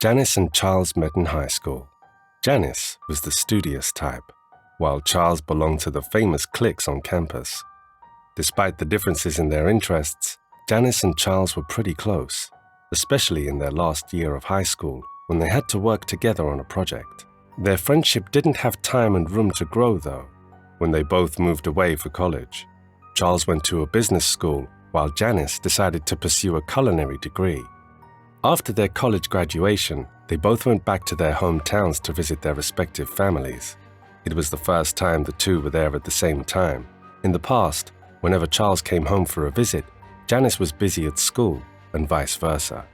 Janice and Charles met in high school. Janice was the studious type, while Charles belonged to the famous cliques on campus. Despite the differences in their interests, Janice and Charles were pretty close, especially in their last year of high school when they had to work together on a project. Their friendship didn't have time and room to grow, though, when they both moved away for college. Charles went to a business school, while Janice decided to pursue a culinary degree. After their college graduation, they both went back to their hometowns to visit their respective families. It was the first time the two were there at the same time. In the past, whenever Charles came home for a visit, Janice was busy at school, and vice versa.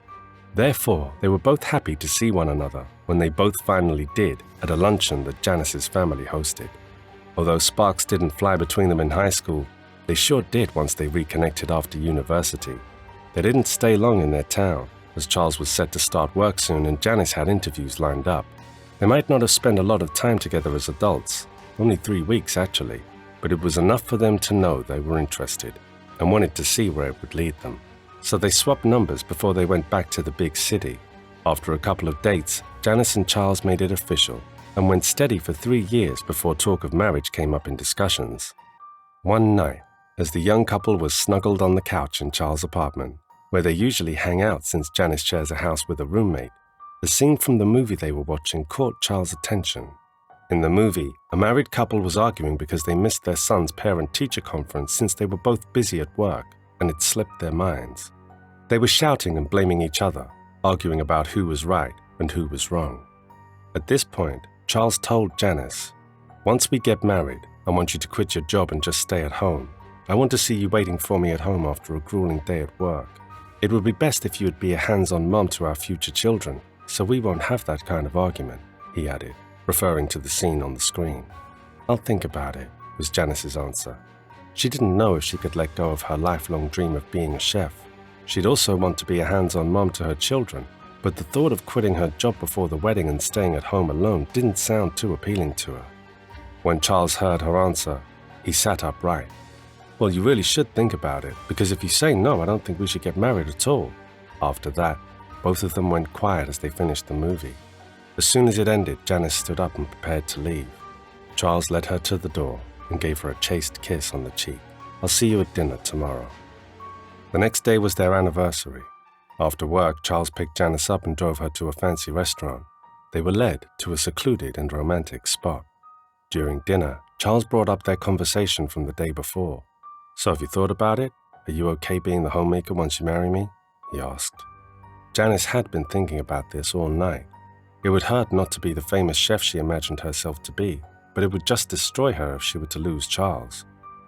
Therefore, they were both happy to see one another when they both finally did at a luncheon that Janice's family hosted. Although sparks didn't fly between them in high school, they sure did once they reconnected after university. They didn't stay long in their town, as Charles was set to start work soon and Janice had interviews lined up. They might not have spent a lot of time together as adults, only 3 weeks actually, but it was enough for them to know they were interested and wanted to see where it would lead them. So they swapped numbers before they went back to the big city. After a couple of dates, Janice and Charles made it official and went steady for 3 years before talk of marriage came up in discussions. One night, as the young couple was snuggled on the couch in Charles' apartment, where they usually hang out since Janice shares a house with a roommate, the scene from the movie they were watching caught Charles' attention. In the movie, a married couple was arguing because they missed their son's parent-teacher conference since they were both busy at work and it slipped their minds. They were shouting and blaming each other, arguing about who was right and who was wrong. At this point, Charles told Janice, "Once we get married, I want you to quit your job and just stay at home. I want to see you waiting for me at home after a grueling day at work. It would be best if you would be a hands-on mom to our future children, so we won't have that kind of argument," he added, referring to the scene on the screen. "I'll think about it," was Janice's answer. She didn't know if she could let go of her lifelong dream of being a chef. She'd also want to be a hands-on mom to her children, but the thought of quitting her job before the wedding and staying at home alone didn't sound too appealing to her. When Charles heard her answer, he sat upright. "Well, you really should think about it, because if you say no, I don't think we should get married at all." After that, both of them went quiet as they finished the movie. As soon as it ended, Janice stood up and prepared to leave. Charles led her to the door and gave her a chaste kiss on the cheek. "I'll see you at dinner tomorrow." The next day was their anniversary. After work, Charles picked Janice up and drove her to a fancy restaurant. They were led to a secluded and romantic spot. During dinner, Charles brought up their conversation from the day before. "So have you thought about it? Are you okay being the homemaker once you marry me?" he asked. Janice had been thinking about this all night. It would hurt not to be the famous chef she imagined herself to be, but it would just destroy her if she were to lose Charles.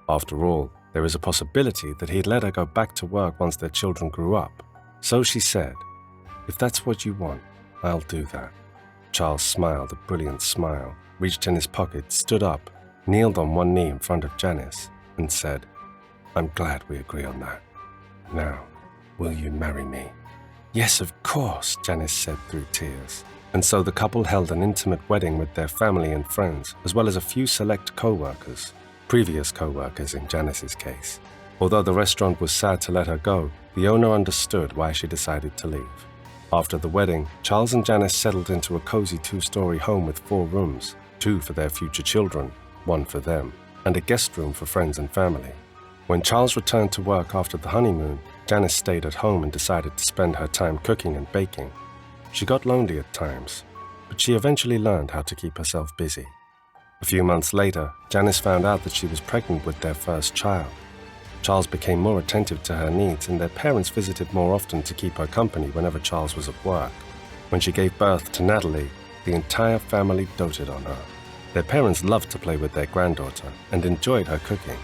After all, there is a possibility that he'd let her go back to work once their children grew up. So she said, "If that's what you want, I'll do that." Charles smiled a brilliant smile, reached in his pocket, stood up, kneeled on one knee in front of Janice, and said, "I'm glad we agree on that. Now, will you marry me?" "Yes, of course," Janice said through tears. And so the couple held an intimate wedding with their family and friends, as well as a few select co-workers, previous co-workers in Janice's case. Although the restaurant was sad to let her go, the owner understood why she decided to leave. After the wedding, Charles and Janice settled into a cozy 2-story home with 4 rooms, 2 for their future children, 1 for them, and a guest room for friends and family. When Charles returned to work after the honeymoon, Janice stayed at home and decided to spend her time cooking and baking. She got lonely at times, but she eventually learned how to keep herself busy. A few months later, Janice found out that she was pregnant with their first child. Charles became more attentive to her needs, and their parents visited more often to keep her company whenever Charles was at work. When she gave birth to Natalie, the entire family doted on her. Their parents loved to play with their granddaughter and enjoyed her cooking.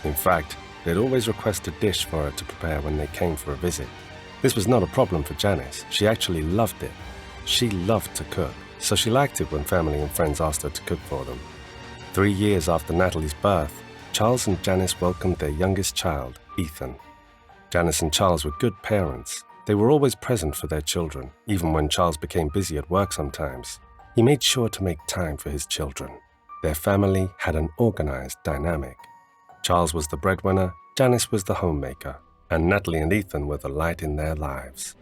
In fact, they'd always request a dish for her to prepare when they came for a visit. This was not a problem for Janice. She actually loved it. She loved to cook, so she liked it when family and friends asked her to cook for them. 3 years after Natalie's birth, Charles and Janice welcomed their youngest child, Ethan. Janice and Charles were good parents. They were always present for their children, even when Charles became busy at work sometimes. He made sure to make time for his children. Their family had an organized dynamic. Charles was the breadwinner, Janice was the homemaker, and Natalie and Ethan were the light in their lives.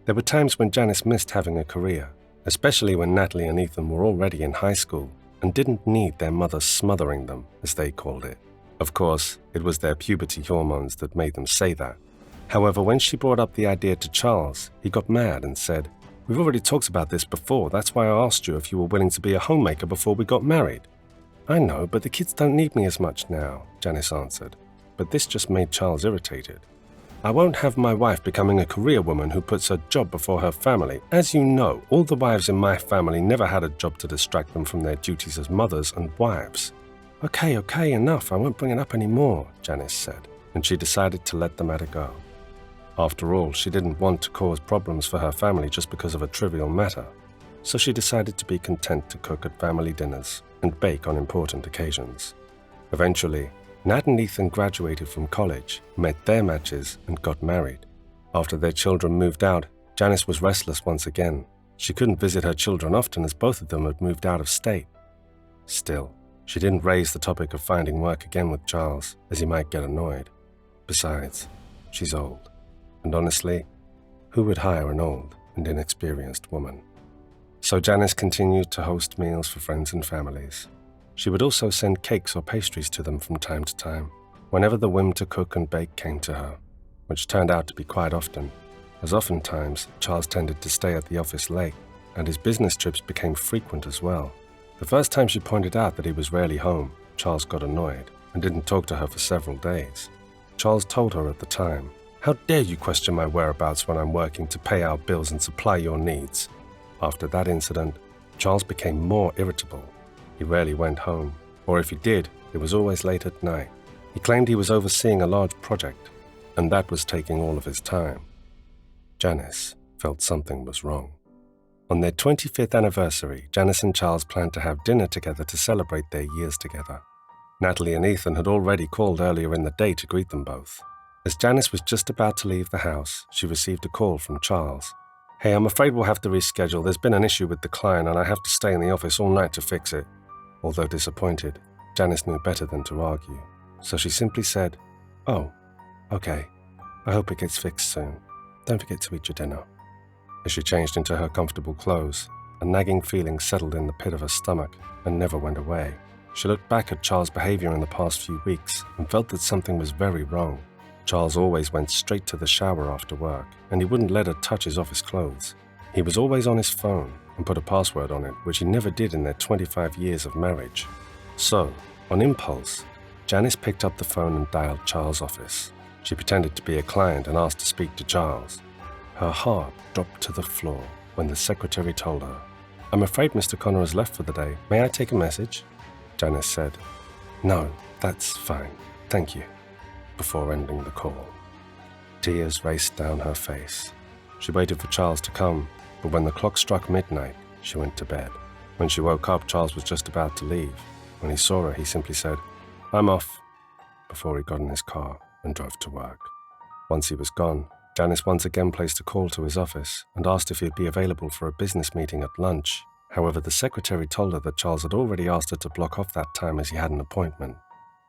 There were times when Janice missed having a career, especially when Natalie and Ethan were already in high school and didn't need their mother smothering them, as they called it. Of course, it was their puberty hormones that made them say that. However, when she brought up the idea to Charles, he got mad and said, "We've already talked about this before. That's why I asked you if you were willing to be a homemaker before we got married." "I know, but the kids don't need me as much now," Janice answered. But this just made Charles irritated. "I won't have my wife becoming a career woman who puts her job before her family. As you know, all the wives in my family never had a job to distract them from their duties as mothers and wives." Okay, enough. I won't bring it up anymore," Janice said, and she decided to let the matter go. After all, she didn't want to cause problems for her family just because of a trivial matter, so she decided to be content to cook at family dinners and bake on important occasions. Eventually, Nat and Ethan graduated from college, met their matches, and got married. After their children moved out, Janice was restless once again. She couldn't visit her children often as both of them had moved out of state. Still, she didn't raise the topic of finding work again with Charles, as he might get annoyed. Besides, she's old. And honestly, who would hire an old and inexperienced woman? So Janice continued to host meals for friends and families. She would also send cakes or pastries to them from time to time, whenever the whim to cook and bake came to her, which turned out to be quite often, as oftentimes Charles tended to stay at the office late, and his business trips became frequent as well. The first time she pointed out that he was rarely home, Charles got annoyed and didn't talk to her for several days. Charles told her at the time, "How dare you question my whereabouts when I'm working to pay our bills and supply your needs?" After that incident, Charles became more irritable. He rarely went home, or if he did, it was always late at night. He claimed he was overseeing a large project, and that was taking all of his time. Janice felt something was wrong. On their 25th anniversary, Janice and Charles planned to have dinner together to celebrate their years together. Natalie and Ethan had already called earlier in the day to greet them both. As Janice was just about to leave the house, she received a call from Charles. "Hey, I'm afraid we'll have to reschedule. There's been an issue with the client and I have to stay in the office all night to fix it." Although disappointed, Janice knew better than to argue, so she simply said, "Oh, okay. I hope it gets fixed soon. Don't forget to eat your dinner." As she changed into her comfortable clothes, a nagging feeling settled in the pit of her stomach and never went away. She looked back at Charles' behavior in the past few weeks and felt that something was very wrong. Charles always went straight to the shower after work, and he wouldn't let her touch his office clothes. He was always on his phone and put a password on it, which he never did in their 25 years of marriage. So, on impulse, Janice picked up the phone and dialed Charles' office. She pretended to be a client and asked to speak to Charles. Her heart dropped to the floor when the secretary told her, "I'm afraid Mr. Connor has left for the day. May I take a message?" Janice said, "No, that's fine. Thank you," before ending the call. Tears raced down her face. She waited for Charles to come, but when the clock struck midnight, she went to bed. When she woke up, Charles was just about to leave. When he saw her, he simply said, "I'm off," before he got in his car and drove to work. Once he was gone, Janice once again placed a call to his office and asked if he'd be available for a business meeting at lunch. However, the secretary told her that Charles had already asked her to block off that time as he had an appointment.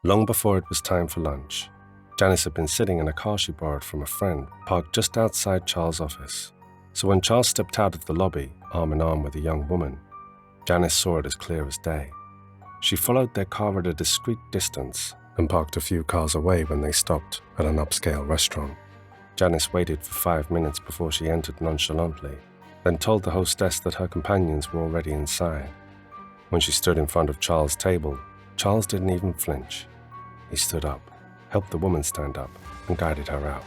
Long before it was time for lunch, Janice had been sitting in a car she borrowed from a friend, parked just outside Charles' office. So when Charles stepped out of the lobby, arm in arm with a young woman, Janice saw it as clear as day. She followed their car at a discreet distance and parked a few cars away when they stopped at an upscale restaurant. Janice waited for 5 minutes before she entered nonchalantly, then told the hostess that her companions were already inside. When she stood in front of Charles' table, Charles didn't even flinch. He stood up, helped the woman stand up, and guided her out.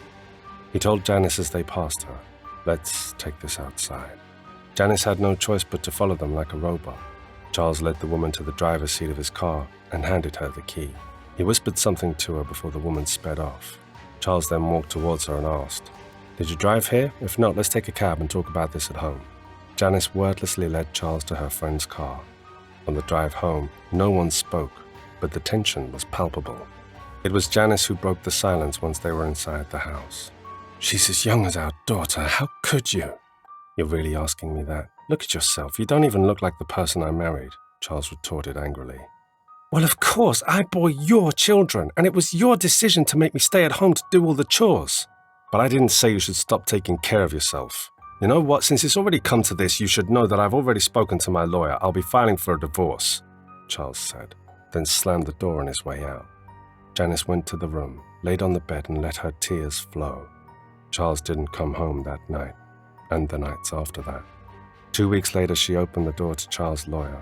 He told Janice as they passed her, "Let's take this outside." Janice had no choice but to follow them like a robot. Charles led the woman to the driver's seat of his car and handed her the key. He whispered something to her before the woman sped off. Charles then walked towards her and asked, "Did you drive here? If not, let's take a cab and talk about this at home." Janice wordlessly led Charles to her friend's car. On the drive home, no one spoke, but the tension was palpable. It was Janice who broke the silence once they were inside the house. "She's as young as our daughter. How could you?" "You're really asking me that? Look at yourself. You don't even look like the person I married," Charles retorted angrily. "Well, of course, I bore your children, and it was your decision to make me stay at home to do all the chores. But I didn't say you should stop taking care of yourself." You know what? Since it's already come to this, you should know that I've already spoken to my lawyer. I'll be filing for a divorce, Charles said, then slammed the door on his way out. Janice went to the room, laid on the bed and let her tears flow. Charles didn't come home that night, and the nights after that. 2 weeks later, she opened the door to Charles' lawyer.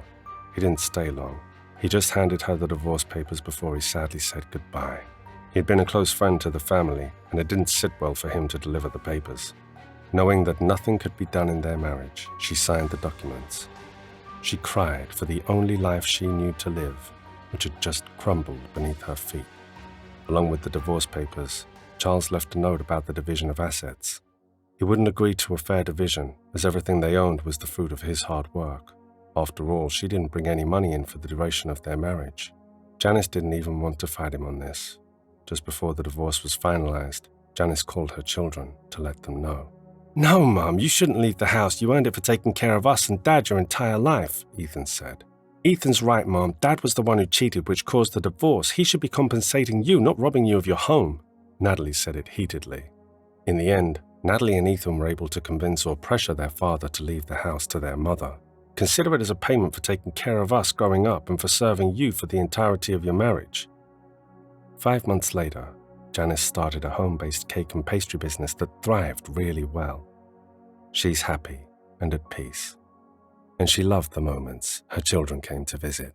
He didn't stay long. He just handed her the divorce papers before he sadly said goodbye. He'd been a close friend to the family, and it didn't sit well for him to deliver the papers. Knowing that nothing could be done in their marriage, she signed the documents. She cried for the only life she knew to live, which had just crumbled beneath her feet. Along with the divorce papers, Charles left a note about the division of assets. He wouldn't agree to a fair division, as everything they owned was the fruit of his hard work. After all, she didn't bring any money in for the duration of their marriage. Janice didn't even want to fight him on this. Just before the divorce was finalized, Janice called her children to let them know. "No, Mum, you shouldn't leave the house. You earned it for taking care of us and Dad your entire life," Ethan said. "Ethan's right, Mom. Dad was the one who cheated, which caused the divorce. He should be compensating you, not robbing you of your home." Natalie said it heatedly. In the end, Natalie and Ethan were able to convince or pressure their father to leave the house to their mother. "Consider it as a payment for taking care of us growing up and for serving you for the entirety of your marriage." 5 months later, Janice started a home-based cake and pastry business that thrived really well. She's happy and at peace, and she loved the moments her children came to visit.